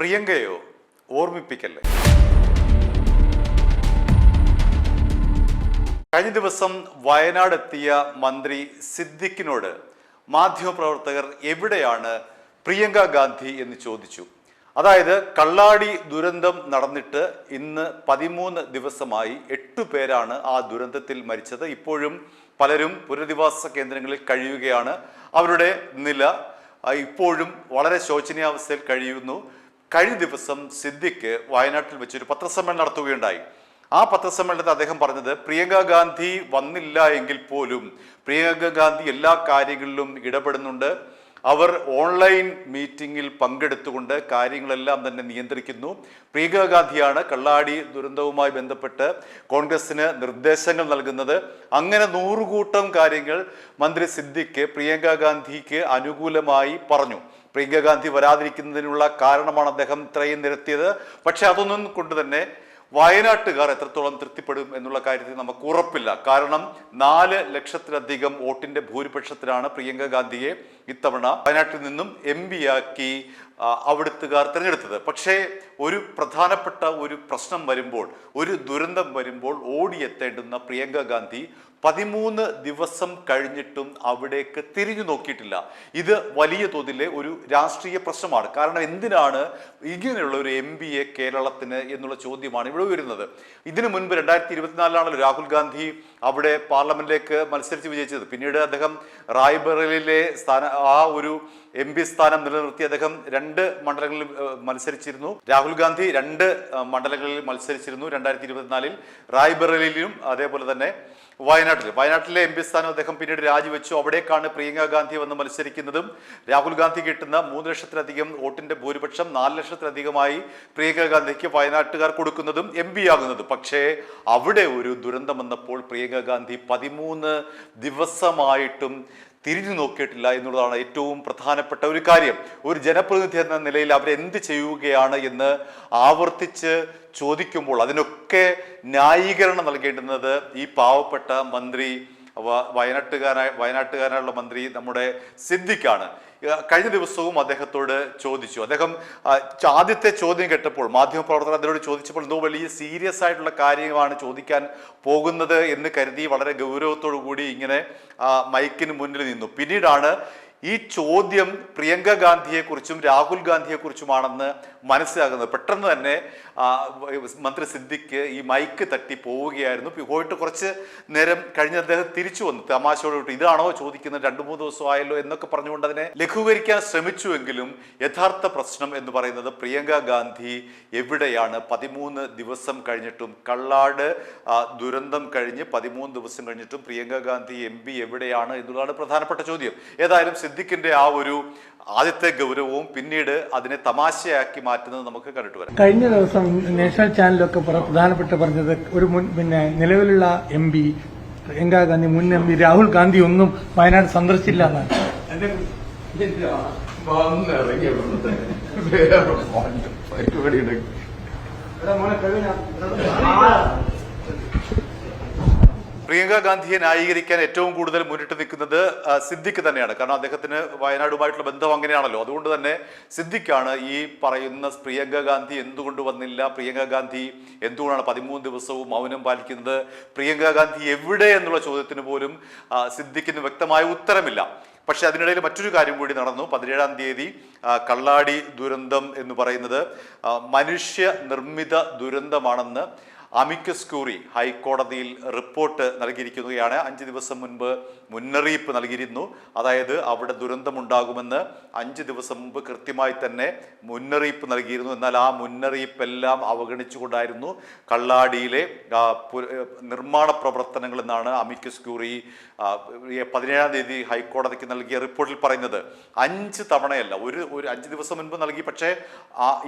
പ്രിയങ്കയോ ഓർമ്മിപ്പിക്കല്ലേ. കഴിഞ്ഞ ദിവസം വയനാടെത്തിയ മന്ത്രി സിദ്ദിഖിനോട് മാധ്യമപ്രവർത്തകർ എവിടെയാണ് പ്രിയങ്ക ഗാന്ധി എന്ന് ചോദിച്ചു. അതായത് കള്ളാടി ദുരന്തം നടന്നിട്ട് ഇന്ന് 13 ദിവസമായി 8 പേരാണ് ആ ദുരന്തത്തിൽ മരിച്ചത്. ഇപ്പോഴും പലരും പുനരധിവാസ കേന്ദ്രങ്ങളിൽ കഴിയുകയാണ്. അവരുടെ നില ഇപ്പോഴും വളരെ ശോചനീയാവസ്ഥയിൽ കഴിയുന്നു. കഴിഞ്ഞ ദിവസം സിദ്ദിഖ് വയനാട്ടിൽ വെച്ചൊരു പത്രസമ്മേളനം നടത്തുകയുണ്ടായി. ആ പത്രസമ്മേളനത്തിൽ അദ്ദേഹം പറഞ്ഞത് പ്രിയങ്ക ഗാന്ധി വന്നില്ല എങ്കിൽ പോലും പ്രിയങ്ക ഗാന്ധി എല്ലാ കാര്യങ്ങളിലും ഇടപെടുന്നുണ്ട്. അവർ ഓൺലൈൻ മീറ്റിംഗിൽ പങ്കെടുത്തുകൊണ്ട് കാര്യങ്ങളെല്ലാം തന്നെ നിയന്ത്രിക്കുന്നു. പ്രിയങ്ക ഗാന്ധിയാണ് കള്ളാടി ദുരന്തവുമായി ബന്ധപ്പെട്ട് കോൺഗ്രസിന് നിർദ്ദേശങ്ങൾ നൽകുന്നത്. അങ്ങനെ 100 കൂട്ടം കാര്യങ്ങൾ മന്ത്രി സിദ്ദിഖ് പ്രിയങ്ക ഗാന്ധിക്ക് അനുകൂലമായി പറഞ്ഞു. പ്രിയങ്ക ഗാന്ധി വരാതിരിക്കുന്നതിനുള്ള കാരണമാണ് അദ്ദേഹം ഇത്രയും നിരത്തിയത്. പക്ഷെ അതൊന്നും കൊണ്ട് തന്നെ വയനാട്ടുകാർ എത്രത്തോളം തൃപ്തിപ്പെടും എന്നുള്ള കാര്യത്തിൽ നമുക്ക് ഉറപ്പില്ല. കാരണം 4 ലക്ഷത്തിലധികം വോട്ടിന്റെ ഭൂരിപക്ഷത്തിലാണ് പ്രിയങ്ക ഗാന്ധിയെ ഇത്തവണ വയനാട്ടിൽ നിന്നും MP ആക്കി അവിടുത്തുകാർ തിരഞ്ഞെടുത്തത്. പക്ഷേ ഒരു പ്രധാനപ്പെട്ട ഒരു പ്രശ്നം വരുമ്പോൾ, ഒരു ദുരന്തം വരുമ്പോൾ ഓടിയെത്തേണ്ടുന്ന പ്രിയങ്ക ഗാന്ധി 13 ദിവസം കഴിഞ്ഞിട്ടും അവിടേക്ക് തിരിഞ്ഞു നോക്കിയിട്ടില്ല. ഇത് വലിയ തോതിലെ ഒരു രാഷ്ട്രീയ പ്രശ്നമാണ്. കാരണം എന്തിനാണ് ഇങ്ങനെയുള്ള ഒരു MP കേരളത്തിന് എന്നുള്ള ചോദ്യമാണ് ഇവിടെ വരുന്നത്. ഇതിനു മുൻപ് 2024 രാഹുൽ ഗാന്ധി അവിടെ പാർലമെന്റിലേക്ക് മത്സരിച്ച് വിജയിച്ചത്. പിന്നീട് അദ്ദേഹം റായ്ബറേലിയിലെ ആ ഒരു MP സ്ഥാനം നിലനിർത്തി അദ്ദേഹം 2 മണ്ഡലങ്ങളിൽ മത്സരിച്ചിരുന്നു. രാഹുൽ ഗാന്ധി 2 മണ്ഡലങ്ങളിൽ മത്സരിച്ചിരുന്നു 2024 റായ്ബറേലിയിലും അതേപോലെ തന്നെ വയനാട്ടിലെ MP സ്ഥാനം അദ്ദേഹം പിന്നീട് രാജിവെച്ചു. അവിടേക്കാണ് പ്രിയങ്ക ഗാന്ധി വന്ന് മത്സരിക്കുന്നതും. രാഹുൽ ഗാന്ധി കിട്ടുന്ന 3 ലക്ഷത്തിലധികം വോട്ടിന്റെ ഭൂരിപക്ഷം 4 ലക്ഷത്തിലധികമായി പ്രിയങ്ക ഗാന്ധിക്ക് വയനാട്ടുകാർ കൊടുക്കുന്നതും MP ആകുന്നതും. പക്ഷേ അവിടെ ഒരു ദുരന്തം വന്നപ്പോൾ പ്രിയങ്ക ഗാന്ധി 13 ദിവസമായിട്ടും തിരിഞ്ഞു നോക്കിയിട്ടില്ല എന്നുള്ളതാണ് ഏറ്റവും പ്രധാനപ്പെട്ട ഒരു കാര്യം. ഒരു ജനപ്രതിനിധി എന്ന നിലയിൽ അവരെന്ത് ചെയ്യുകയാണ് എന്ന് ആവർത്തിച്ച് ചോദിക്കുമ്പോൾ അതിനൊക്കെ നൽകേണ്ടുന്നത് ഈ പാവപ്പെട്ട മന്ത്രി, വയനാട്ടുകാരനായുള്ള മന്ത്രി നമ്മുടെ സിദ്ദിഖാണ്. കഴിഞ്ഞ ദിവസവും അദ്ദേഹത്തോട് ചോദിച്ചു. അദ്ദേഹം ആദ്യത്തെ ചോദ്യം കേട്ടപ്പോൾ മാധ്യമപ്രവർത്തകർ അദ്ദേഹത്തോട് ചോദിച്ചപ്പോൾ എന്തോ വലിയ സീരിയസ് ആയിട്ടുള്ള കാര്യമാണ് ചോദിക്കാൻ പോകുന്നത് എന്ന് കരുതി വളരെ ഗൗരവത്തോടു കൂടി ഇങ്ങനെ മൈക്കിന് മുന്നിൽ നിന്നു. പിന്നീടാണ് ഈ ചോദ്യം പ്രിയങ്ക ഗാന്ധിയെക്കുറിച്ചും രാഹുൽ ഗാന്ധിയെക്കുറിച്ചുമാണെന്ന് മനസ്സിലാകുന്നത്. പെട്ടെന്ന് തന്നെ മന്ത്രി സിദ്ദിഖ് ഈ മൈക്ക് തട്ടി പോവുകയായിരുന്നു. പോയിട്ട് കുറച്ച് നേരം കഴിഞ്ഞ് അദ്ദേഹം തിരിച്ചു വന്നു തമാശയോട്. ഇതാണോ ചോദിക്കുന്നത്, 2-3 ദിവസമായല്ലോ എന്നൊക്കെ പറഞ്ഞുകൊണ്ട് അതിനെ ലഘൂകരിക്കാൻ ശ്രമിച്ചുവെങ്കിലും യഥാർത്ഥ പ്രശ്നം എന്ന് പറയുന്നത് പ്രിയങ്ക ഗാന്ധി എവിടെയാണ്? 13 ദിവസം കഴിഞ്ഞിട്ടും കള്ളാട് ദുരന്തം കഴിഞ്ഞ് 13 ദിവസം കഴിഞ്ഞിട്ടും പ്രിയങ്ക ഗാന്ധി MP എവിടെയാണ് എന്നുള്ളതാണ് പ്രധാനപ്പെട്ട ചോദ്യം. ഏതായാലും സിദ്ദിഖിന്റെ ആ ഒരു ആദ്യത്തെ ഗൗരവവും പിന്നീട് അതിനെ തമാശയാക്കി മാറ്റുന്നത് നമുക്ക് കണ്ടിട്ട് വരാം. കഴിഞ്ഞ ദിവസം നാഷണൽ ചാനലൊക്കെ പ്രധാനപ്പെട്ട പറഞ്ഞത് ഒരു നിലവിലുള്ള MP പ്രിയങ്ക ഗാന്ധി, മുൻ MP രാഹുൽ ഗാന്ധി ഒന്നും വയനാട് സന്ദർശിച്ചില്ല എന്നാണ്. പ്രിയങ്ക ഗാന്ധിയെ ന്യായീകരിക്കാൻ ഏറ്റവും കൂടുതൽ മുന്നിട്ട് നിൽക്കുന്നത് സിദ്ദിഖ് തന്നെയാണ്. കാരണം അദ്ദേഹത്തിന് വയനാടുമായിട്ടുള്ള ബന്ധം അങ്ങനെയാണല്ലോ. അതുകൊണ്ട് തന്നെ സിദ്ദിഖാണ് ഈ പറയുന്ന പ്രിയങ്ക ഗാന്ധി എന്തുകൊണ്ട് വന്നില്ല, പ്രിയങ്ക ഗാന്ധി എന്തുകൊണ്ടാണ് 13 ദിവസവും മൗനം പാലിക്കുന്നത്, പ്രിയങ്ക ഗാന്ധി എവിടെ എന്നുള്ള ചോദ്യത്തിന് പോലും സിദ്ദിഖിന് വ്യക്തമായ ഉത്തരമില്ല. പക്ഷെ അതിനിടയിൽ മറ്റൊരു കാര്യം കൂടി നടന്നു. 17-ാം തീയതി കള്ളാടി ദുരന്തം എന്ന് പറയുന്നത് മനുഷ്യ നിർമ്മിത ദുരന്തമാണെന്ന് അമിക്കസ് ക്യൂറി ഹൈക്കോടതിയിൽ റിപ്പോർട്ട് നൽകിയിരിക്കുകയാണ്. 5 ദിവസം മുൻപ് മുന്നറിയിപ്പ് നൽകിയിരുന്നു. അതായത് അവിടെ ദുരന്തമുണ്ടാകുമെന്ന് 5 ദിവസം മുമ്പ് കൃത്യമായി തന്നെ മുന്നറിയിപ്പ് നൽകിയിരുന്നു. എന്നാൽ ആ മുന്നറിയിപ്പെല്ലാം അവഗണിച്ചുകൊണ്ടായിരുന്നു കള്ളാടിയിലെ നിർമ്മാണ പ്രവർത്തനങ്ങൾ എന്നാണ് അമിക്കസ് ക്യൂറി 17-ാം തീയതി ഹൈക്കോടതിക്ക് നൽകിയ റിപ്പോർട്ടിൽ പറയുന്നത്. 5 തവണയല്ല, ഒരു 5 ദിവസം മുൻപ് നൽകി. പക്ഷേ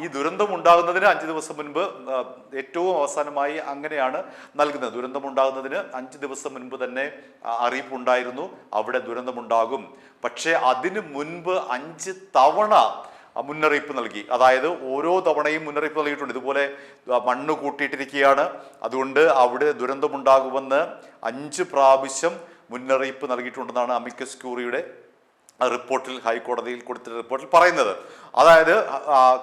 ഈ ദുരന്തം ഉണ്ടാകുന്നതിന് 5 ദിവസം മുൻപ് ഏറ്റവും അവസാനമായി അങ്ങനെയാണ് നൽകുന്നത്. ദുരന്തമുണ്ടാകുന്നതിന് 5 ദിവസം മുൻപ് തന്നെ അറിയിപ്പുണ്ടായിരുന്നു അവിടെ ദുരന്തമുണ്ടാകും. പക്ഷേ അതിന് മുൻപ് 5 തവണ മുന്നറിയിപ്പ് നൽകി. അതായത് ഓരോ തവണയും മുന്നറിയിപ്പ് നൽകിയിട്ടുണ്ട്. ഇതുപോലെ മണ്ണ് കൂട്ടിയിട്ടിരിക്കുകയാണ്, അതുകൊണ്ട് അവിടെ ദുരന്തമുണ്ടാകുമെന്ന് 5 പ്രാവശ്യം മുന്നറിയിപ്പ് നൽകിയിട്ടുണ്ടെന്നാണ് അമിക്കസ് ക്യൂറിയുടെ റിപ്പോർട്ടിൽ, ഹൈക്കോടതിയിൽ കൊടുത്ത റിപ്പോർട്ടിൽ പറയുന്നത്. അതായത്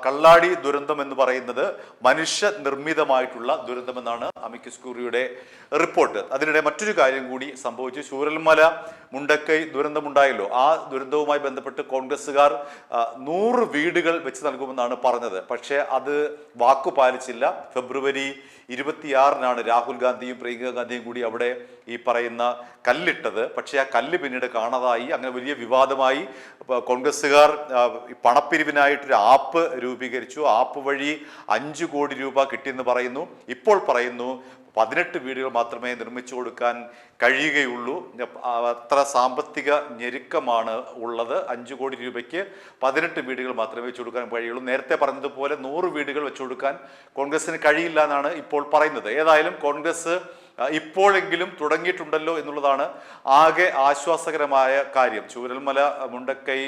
കള്ളാടി ദുരന്തം എന്ന് പറയുന്നത് മനുഷ്യ നിർമ്മിതമായിട്ടുള്ള ദുരന്തമെന്നാണ് അമിക്കസ് ക്യൂറിയുടെ റിപ്പോർട്ട്. അതിനിടെ മറ്റൊരു കാര്യം കൂടി സംഭവിച്ചു. ചൂരൽമല മുണ്ടക്കൈ ദുരന്തമുണ്ടായല്ലോ, ആ ദുരന്തവുമായി ബന്ധപ്പെട്ട് കോൺഗ്രസ്സുകാർ 100 വീടുകൾ വെച്ച് നൽകുമെന്നാണ് പറഞ്ഞത്. പക്ഷേ അത് വാക്കു പാലിച്ചില്ല. ഫെബ്രുവരി 26-നാണ് രാഹുൽ ഗാന്ധിയും പ്രിയങ്ക ഗാന്ധിയും കൂടി അവിടെ ഈ പറയുന്ന കല്ലിട്ടത്. പക്ഷേ ആ കല്ല് പിന്നീട് കാണാതായി. അങ്ങനെ വലിയ വിവാദമായി. കോൺഗ്രസ്സുകാർ പണപ്പിരിവിനായിട്ടൊരു ആപ്പ് രൂപീകരിച്ചു. ആപ്പ് വഴി 5 കോടി രൂപ കിട്ടിയെന്ന് പറയുന്നു. ഇപ്പോൾ പറയുന്നു 18 വീടുകൾ മാത്രമേ നിർമ്മിച്ചു കൊടുക്കാൻ കഴിയുകയുള്ളൂ. അത്ര സാമ്പത്തിക ഞെരുക്കമാണ് ഉള്ളത്. 5 കോടി രൂപയ്ക്ക് 18 വീടുകൾ മാത്രമേ വെച്ചു കൊടുക്കാൻ കഴിയുള്ളൂ. നേരത്തെ പറഞ്ഞതുപോലെ 100 വീടുകൾ വെച്ചു കൊടുക്കാൻ കോൺഗ്രസിന് കഴിയില്ല എന്നാണ് ഇപ്പോൾ പറയുന്നത്. ഏതായാലും കോൺഗ്രസ് ഇപ്പോഴെങ്കിലും തുടങ്ങിയിട്ടുണ്ടല്ലോ എന്നുള്ളതാണ് ആകെ ആശ്വാസകരമായ കാര്യം. ചൂരൽമല മുണ്ടക്കൈ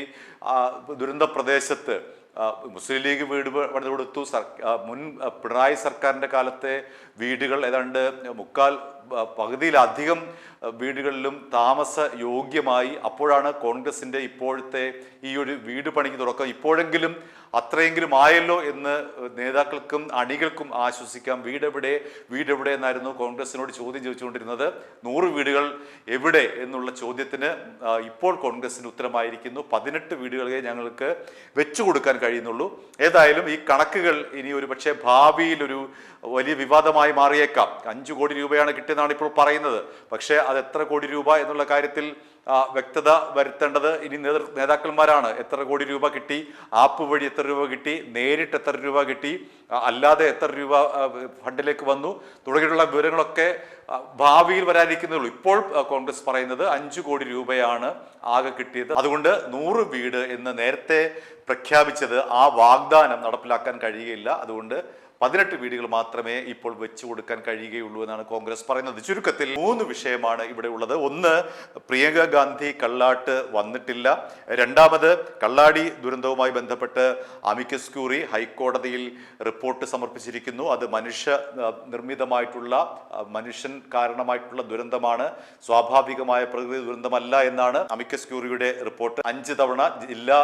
ദുരന്ത പ്രദേശത്ത് മുസ്ലിം ലീഗ് വീട് പണിത് കൊടുത്തു. മുൻ പിണറായി സർക്കാരിൻ്റെ കാലത്തെ വീടുകൾ ഏതാണ്ട് പകുതിയിലധികം വീടുകളിലും താമസ യോഗ്യമായി. അപ്പോഴാണ് കോൺഗ്രസിൻ്റെ ഇപ്പോഴത്തെ ഈ ഒരു വീട് പണിക്ക് തുടക്കം. ഇപ്പോഴെങ്കിലും അത്രയെങ്കിലും ആയല്ലോ എന്ന് നേതാക്കൾക്കും അണികൾക്കും ആശ്വസിക്കാം. വീടെവിടെ എന്നായിരുന്നു കോൺഗ്രസിനോട് ചോദ്യം ചോദിച്ചുകൊണ്ടിരുന്നത്. 100 വീടുകൾ എവിടെ എന്നുള്ള ചോദ്യത്തിന് ഇപ്പോൾ കോൺഗ്രസിന് ഉത്തരമായിരിക്കുന്നു. 18 വീടുകളെ ഞങ്ങൾക്ക് വെച്ചു കൊടുക്കാൻ കഴിയുന്നുള്ളൂ. ഏതായാലും ഈ കണക്കുകൾ ഇനി ഒരു പക്ഷേ ഭാവിയിൽ ഒരു വലിയ വിവാദമായി മാറിയേക്കാം. 5 കോടി രൂപയാണ് കിട്ടിയെന്നാണ് ഇപ്പോൾ പറയുന്നത്. പക്ഷേ അത് എത്ര കോടി രൂപ എന്നുള്ള കാര്യത്തിൽ വ്യക്തത വരുത്തേണ്ടത് ഇനി നേതാക്കന്മാരാണ്. എത്ര കോടി രൂപ കിട്ടി, ആപ്പ് വഴി എത്ര രൂപ കിട്ടി, നേരിട്ട് എത്ര രൂപ കിട്ടി, അല്ലാതെ എത്ര രൂപ ഫണ്ടിലേക്ക് വന്നു തുടങ്ങിയിട്ടുള്ള വിവരങ്ങളൊക്കെ ഭാവിയിൽ വരാനിരിക്കുന്നേ. ഇപ്പോൾ കോൺഗ്രസ് പറയുന്നത് 5 കോടി രൂപയാണ് ആകെ കിട്ടിയത്. അതുകൊണ്ട് 100 വീട് എന്ന് നേരത്തെ പ്രഖ്യാപിച്ചത് ആ വാഗ്ദാനം നടപ്പിലാക്കാൻ കഴിയുകയില്ല. അതുകൊണ്ട് 18 വീടുകൾ മാത്രമേ ഇപ്പോൾ വെച്ചു കൊടുക്കാൻ കഴിയുകയുള്ളൂ എന്നാണ് കോൺഗ്രസ് പറയുന്നത്. ചുരുക്കത്തിൽ 3 വിഷയമാണ് ഇവിടെ ഉള്ളത്. ഒന്ന്, പ്രിയങ്ക ഗാന്ധി കള്ളാട്ട് വന്നിട്ടില്ല. രണ്ടാമത്, കള്ളാടി ദുരന്തവുമായി ബന്ധപ്പെട്ട് അമിക്കസ് ക്യൂറി ഹൈക്കോടതിയിൽ റിപ്പോർട്ട് സമർപ്പിച്ചിരിക്കുന്നു. അത് മനുഷ്യ നിർമ്മിതമായിട്ടുള്ള മനുഷ്യൻ കാരണമായിട്ടുള്ള ദുരന്തമാണ്, സ്വാഭാവികമായ പ്രകൃതി ദുരന്തമല്ല എന്നാണ് അമിക്കസ് ക്യൂറിയുടെ റിപ്പോർട്ട്. 5 തവണ ജില്ലാ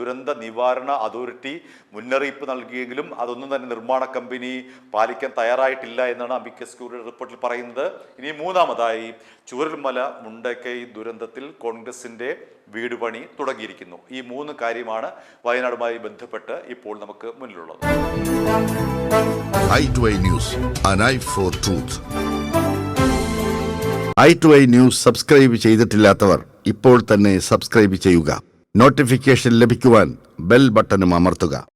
ദുരന്ത നിവാരണ അതോറിറ്റി മുന്നറിയിപ്പ് നൽകിയെങ്കിലും അതൊന്നും തന്നെ നിർമ്മാണ കമ്പനി പാലിക്കാൻ തയ്യാറായിട്ടില്ല എന്നാണ് അമിക്കസ് ക്യൂറിയുടെ റിപ്പോർട്ടിൽ പറയുന്നത്. ഇനി മൂന്നാമതായി, ചൂരൽമല മുണ്ടക്കൈ ദുരന്തത്തിൽ കോൺഗ്രസിന്റെ വീട് പണി തുടങ്ങിയിരിക്കുന്നു. ഈ 3 കാര്യമാണ് വയനാടുമായി ബന്ധപ്പെട്ട് ഇപ്പോൾ നമുക്ക് മുന്നിലുള്ളത്. i2i News, an eye for truth. i2i News subscribe ചെയ്തിട്ടില്ലാത്തവർ ഇപ്പോൾ തന്നെ സബ്സ്ക്രൈബ് ചെയ്യുക. നോട്ടിഫിക്കേഷൻ ലഭിക്കുവാൻ ബെൽ ബട്ടണും അമർത്തുക.